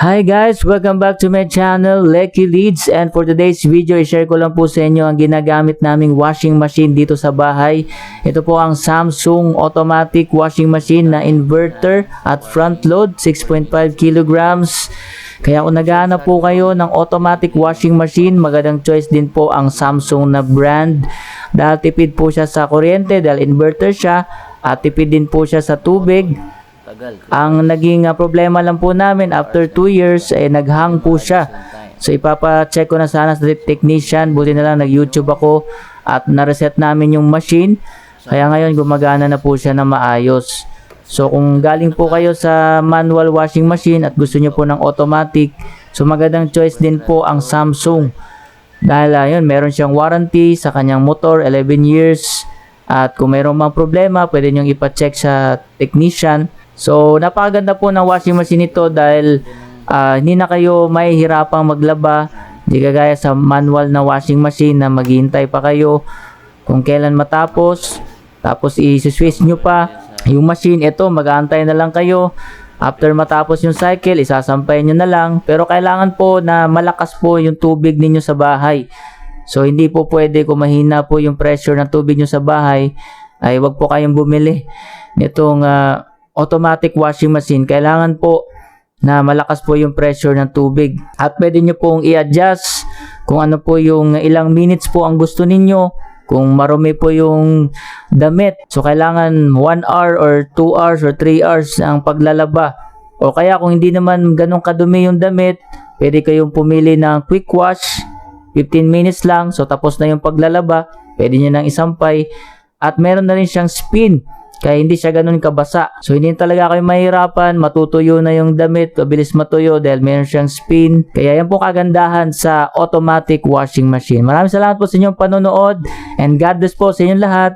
Hi guys! Welcome back to my channel, Lecky Leads, and for today's video, i-share ko lang po sa inyo ang ginagamit naming washing machine dito sa bahay. Ito po ang Samsung automatic washing machine na inverter at front load, 6.5 kilograms. Kaya kung naghahanap po kayo ng automatic washing machine, magandang choice din po ang Samsung na brand. Dahil tipid po siya sa kuryente, dahil inverter siya, at tipid din po siya sa tubig. Ang naging problema lang po namin after 2 years naghang po siya. So ipapa-check ko na sana sa technician. Buti na lang nag-YouTube ako at na-reset namin yung machine. Kaya ngayon gumagana na po siya na maayos. So kung galing po kayo sa manual washing machine at gusto nyo po ng automatic, so magandang choice din po ang Samsung. Dahil ayun, meron siyang warranty sa kanyang motor, 11 years. At kung mayroon mang problema, pwede nyo ipa-check sa technician. So, napakaganda po ng washing machine ito dahil hindi na kayo mahihirapang maglaba. Hindi kagaya sa manual na washing machine na maghihintay pa kayo kung kailan matapos. Tapos, i-switch nyo pa yung machine. Ito, mag-aantay na lang kayo. After matapos yung cycle, isasampay nyo na lang. Pero kailangan po na malakas po yung tubig ninyo sa bahay. So, hindi po pwede kung mahina po yung pressure ng tubig nyo sa bahay, ay wag po kayong bumili nitong automatic washing machine. Kailangan po na malakas po yung pressure ng tubig. At pwede nyo pong i-adjust kung ano po yung ilang minutes po ang gusto ninyo. Kung marumi po yung damit, so kailangan 1 hour or 2 hours or 3 hours ang paglalaba. O kaya kung hindi naman ganun kadumi yung damit, pwede kayong pumili ng quick wash, 15 minutes lang, so tapos na yung paglalaba. Pwede nyo nang isampay. At meron na rin siyang spin, kaya hindi siya ganun kabasa. So hindi talaga kayo mahirapan, matutuyo na yung damit, mabilis matuyo dahil meron siyang spin. Kaya yan po kagandahan sa automatic washing machine. Maraming salamat po sa inyong panonood and God bless po sa inyong lahat.